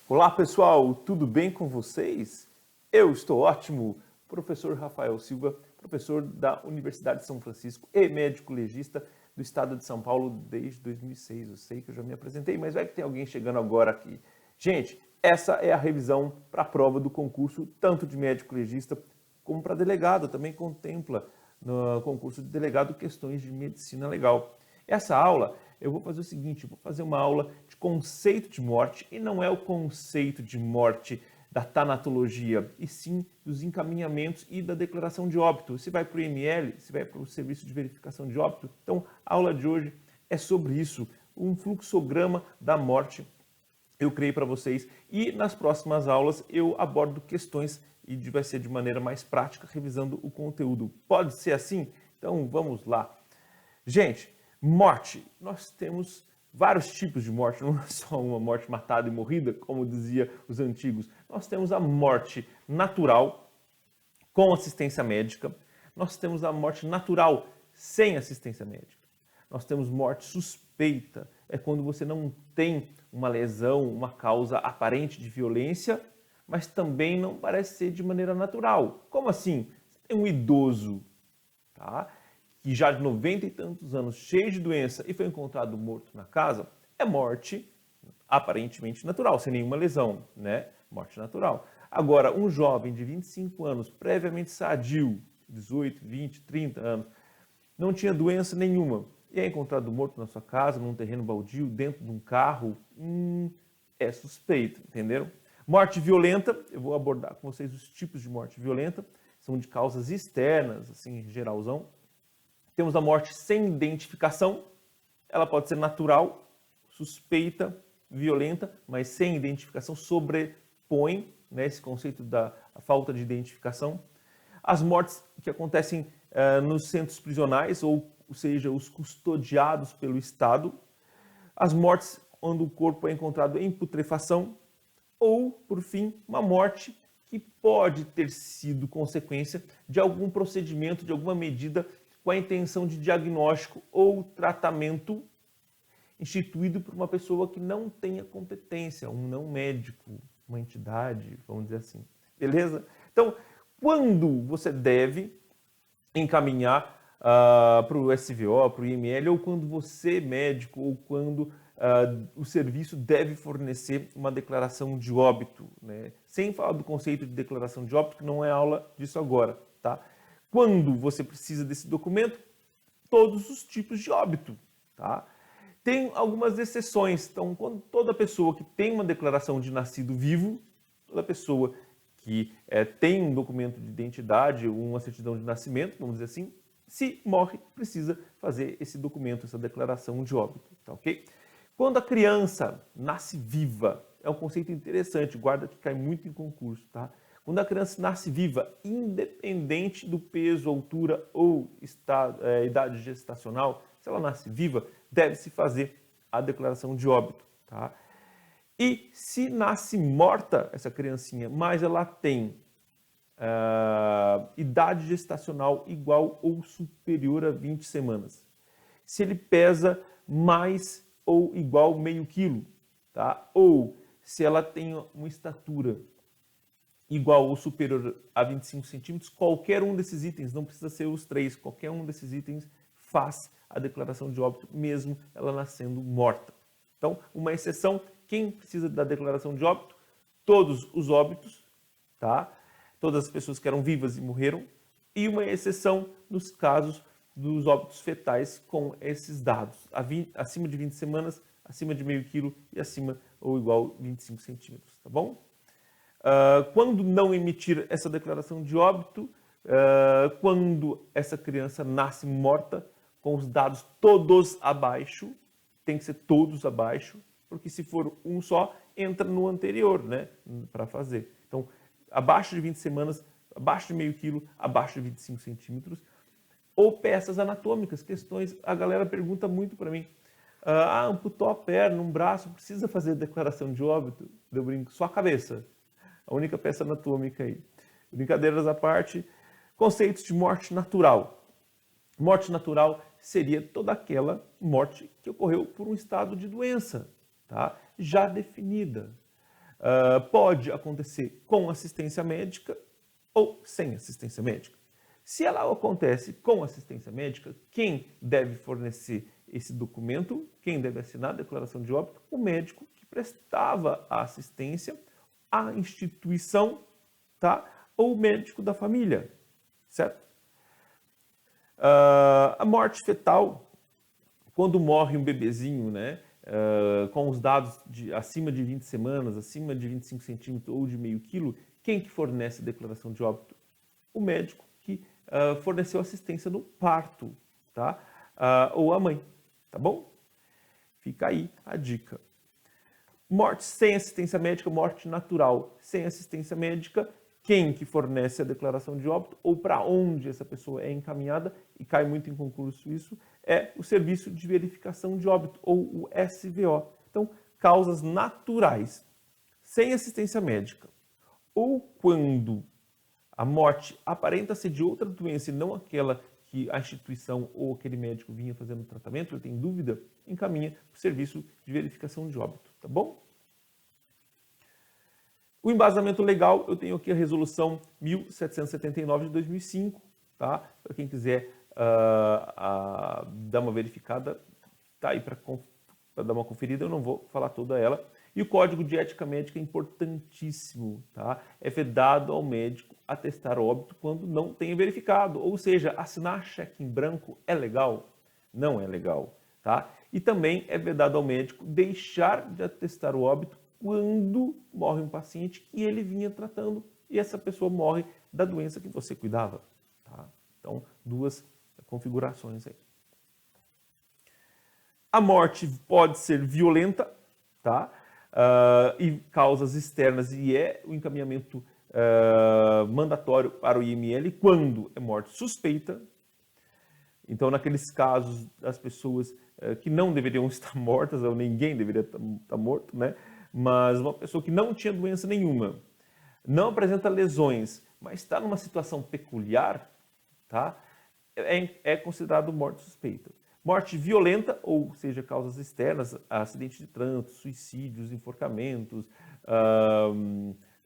Olá pessoal, tudo bem com vocês? Eu estou ótimo. Professor Rafael Silva, professor da Universidade de São Francisco e médico legista do estado de São Paulo desde 2006. Eu sei que eu já me apresentei, mas vai que tem alguém chegando agora aqui. Gente, essa é a revisão para a prova do concurso, tanto de médico legista como para delegado. Também contempla no concurso de delegado questões de medicina legal. Essa aula eu vou fazer o seguinte, eu vou fazer uma aula de conceito de morte, e não é o conceito de morte da tanatologia, e sim dos encaminhamentos e da declaração de óbito. Se vai para o IML, se vai para o Serviço de Verificação de Óbito. Então, a aula de hoje é sobre isso, um fluxograma da morte eu criei para vocês, e nas próximas aulas eu abordo questões e vai ser de maneira mais prática, revisando o conteúdo. Pode ser assim? Então, vamos lá. Gente, morte. Nós temos vários tipos de morte, não é só uma morte matada e morrida, como dizia os antigos. Nós temos a morte natural, com assistência médica. Nós temos a morte natural, sem assistência médica. Nós temos morte suspeita, é quando você não tem uma lesão, uma causa aparente de violência, mas também não parece ser de maneira natural. Como assim? Você tem um idoso, tá? Que já de 90 e tantos anos, cheio de doença e foi encontrado morto na casa, é morte aparentemente natural, sem nenhuma lesão, né? Morte natural. Agora, um jovem de 25 anos, previamente sadio, 18, 20, 30 anos, não tinha doença nenhuma, e é encontrado morto na sua casa, num terreno baldio, dentro de um carro, é suspeito, entenderam? Morte violenta, eu vou abordar com vocês os tipos de morte violenta, são de causas externas, assim, geralzão. Temos a morte sem identificação, ela pode ser natural, suspeita, violenta, mas sem identificação, sobrepõe, né, esse conceito da falta de identificação. As mortes que acontecem nos centros prisionais, ou seja, os custodiados pelo Estado. As mortes quando o corpo é encontrado em putrefação. Ou, por fim, uma morte que pode ter sido consequência de algum procedimento, de alguma medida com a intenção de diagnóstico ou tratamento instituído por uma pessoa que não tenha competência, um não médico, uma entidade, vamos dizer assim. Beleza? Então, quando você deve encaminhar para o SVO, para o IML, ou quando você, médico, ou quando o serviço deve fornecer uma declaração de óbito, né? Sem falar do conceito de declaração de óbito, que não é aula disso agora, tá? Quando você precisa desse documento, todos os tipos de óbito, tá? Tem algumas exceções. Então, quando toda pessoa que tem uma declaração de nascido vivo, toda pessoa que tem um documento de identidade, uma certidão de nascimento, vamos dizer assim, se morre, precisa fazer esse documento, essa declaração de óbito, tá ok? Quando a criança nasce viva, é um conceito interessante, guarda que cai muito em concurso, tá? Quando a criança nasce viva, independente do peso, altura ou idade gestacional, se ela nasce viva, deve-se fazer a declaração de óbito, tá? E se nasce morta essa criancinha, mas ela tem idade gestacional igual ou superior a 20 semanas, se ele pesa mais ou igual meio quilo, tá? Ou se ela tem uma estatura igual ou superior a 25 centímetros, qualquer um desses itens, não precisa ser os três, qualquer um desses itens faz a declaração de óbito, mesmo ela nascendo morta. Então, uma exceção, quem precisa da declaração de óbito? Todos os óbitos, tá? Todas as pessoas que eram vivas e morreram, e uma exceção nos casos dos óbitos fetais com esses dados, acima de 20 semanas, acima de meio quilo e acima ou igual 25 centímetros, tá bom? Quando não emitir essa declaração de óbito, quando essa criança nasce morta, com os dados todos abaixo, tem que ser todos abaixo, porque se for um só, entra no anterior, né, para fazer. Então, abaixo de 20 semanas, abaixo de meio quilo, abaixo de 25 centímetros, ou peças anatômicas, questões, a galera pergunta muito para mim, amputou a perna, um braço, precisa fazer declaração de óbito? Eu brinco, só a cabeça, a única peça anatômica aí. Brincadeiras à parte, conceitos de morte natural. Morte natural seria toda aquela morte que ocorreu por um estado de doença, tá? Já definida. Pode acontecer com assistência médica ou sem assistência médica. Se ela acontece com assistência médica, quem deve fornecer esse documento, quem deve assinar a declaração de óbito? O médico que prestava a assistência à instituição, tá? Ou o médico da família, certo? A morte fetal, quando morre um bebezinho, né? Com os dados acima de 20 semanas, acima de 25 centímetros ou de meio quilo, quem que fornece a declaração de óbito? O médico que forneceu assistência no parto, tá? Ou a mãe, tá bom? Fica aí a dica. Morte sem assistência médica, morte natural sem assistência médica, quem que fornece a declaração de óbito ou para onde essa pessoa é encaminhada, e cai muito em concurso isso, é o Serviço de Verificação de Óbito, ou o SVO. Então, causas naturais, sem assistência médica, ou quando a morte aparenta ser de outra doença e não aquela que a instituição ou aquele médico vinha fazendo tratamento, ele tem dúvida, encaminha para o Serviço de Verificação de Óbito, tá bom? O embasamento legal, eu tenho aqui a resolução 1779 de 2005, tá? Para quem quiser dar uma verificada, tá aí para dar uma conferida, eu não vou falar toda ela. E o Código de Ética Médica é importantíssimo, tá? É vedado ao médico atestar óbito quando não tenha verificado, ou seja, assinar cheque em branco é legal? Não é legal, tá? E também é vedado ao médico deixar de atestar o óbito quando morre um paciente que ele vinha tratando e essa pessoa morre da doença que você cuidava, tá? Então, duas configurações aí. A morte pode ser violenta, tá? E causas externas, e é o encaminhamento mandatório para o IML quando é morte suspeita. Então, naqueles casos, as pessoas que não deveriam estar mortas, ou ninguém deveria estar morto, né? Mas uma pessoa que não tinha doença nenhuma, não apresenta lesões, mas está numa situação peculiar, tá? É considerado morte suspeita. Morte violenta, ou seja, causas externas, acidente de trânsito, suicídios, enforcamentos,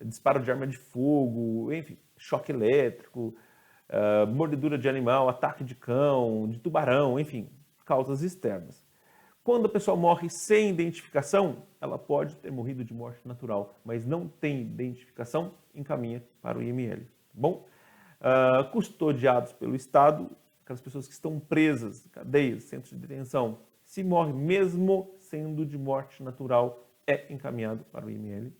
disparo de arma de fogo, enfim, choque elétrico, mordedura de animal, ataque de cão, de tubarão, enfim, causas externas. Quando a pessoa morre sem identificação, ela pode ter morrido de morte natural, mas não tem identificação, encaminha para o IML. Tá bom? Custodiados pelo Estado, aquelas pessoas que estão presas, cadeias, centros de detenção, se morre mesmo sendo de morte natural, é encaminhado para o IML.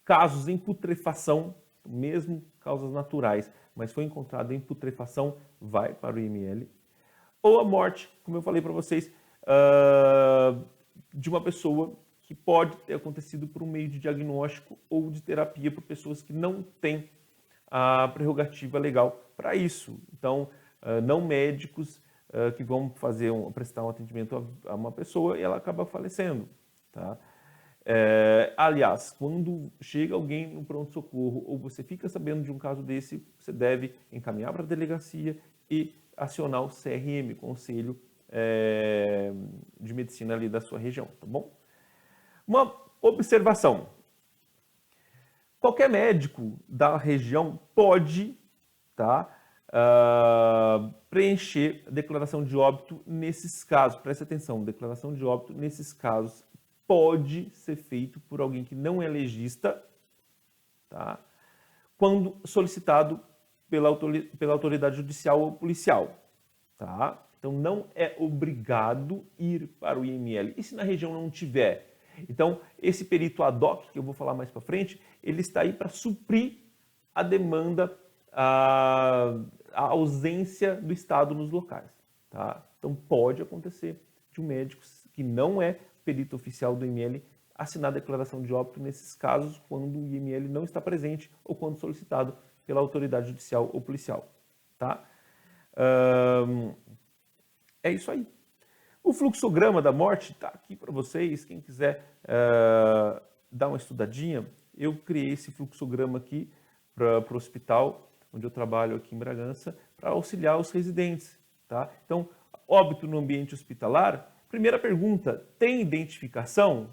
Casos em putrefação, mesmo causas naturais, mas foi encontrado em putrefação, vai para o IML. Ou a morte, como eu falei para vocês, de uma pessoa que pode ter acontecido por um meio de diagnóstico ou de terapia por pessoas que não têm a prerrogativa legal para isso. Então, não médicos que vão prestar um atendimento a uma pessoa e ela acaba falecendo, tá? Aliás, quando chega alguém no pronto-socorro ou você fica sabendo de um caso desse, você deve encaminhar para a delegacia e acionar o CRM, Conselho de Medicina ali da sua região, tá bom? Uma observação. Qualquer médico da região pode, tá, preencher a declaração de óbito nesses casos. Preste atenção, declaração de óbito nesses casos pode ser feito por alguém que não é legista, tá, quando solicitado pela autoridade judicial ou policial, tá? Então, não é obrigado ir para o IML. E se na região não tiver? Então, esse perito ad hoc, que eu vou falar mais para frente, ele está aí para suprir a demanda, a ausência do Estado nos locais, tá? Então, pode acontecer de um médico que não é perito oficial do IML assinar a declaração de óbito nesses casos quando o IML não está presente ou quando solicitado pela autoridade judicial ou policial, tá? É isso aí. O fluxograma da morte está aqui para vocês. Quem quiser dar uma estudadinha, eu criei esse fluxograma aqui para o hospital, onde eu trabalho aqui em Bragança, para auxiliar os residentes, tá? Então, óbito no ambiente hospitalar, primeira pergunta, tem identificação?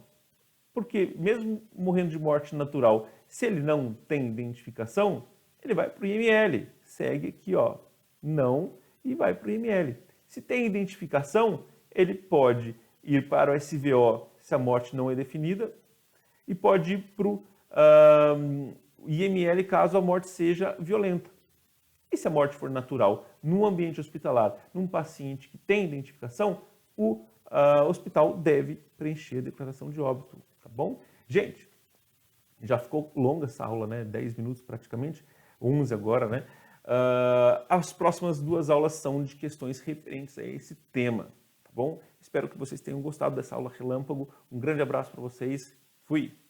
Porque mesmo morrendo de morte natural, se ele não tem identificação, ele vai para o IML. Segue aqui, ó, não, e vai para o IML. Se tem identificação, ele pode ir para o SVO se a morte não é definida e pode ir para o IML caso a morte seja violenta. E se a morte for natural, num ambiente hospitalar, num paciente que tem identificação, o hospital deve preencher a declaração de óbito, tá bom? Gente, já ficou longa essa aula, né? 10 minutos praticamente, 11 agora, né? As próximas 2 aulas são de questões referentes a esse tema, tá bom? Espero que vocês tenham gostado dessa aula relâmpago. Um grande abraço para vocês. Fui!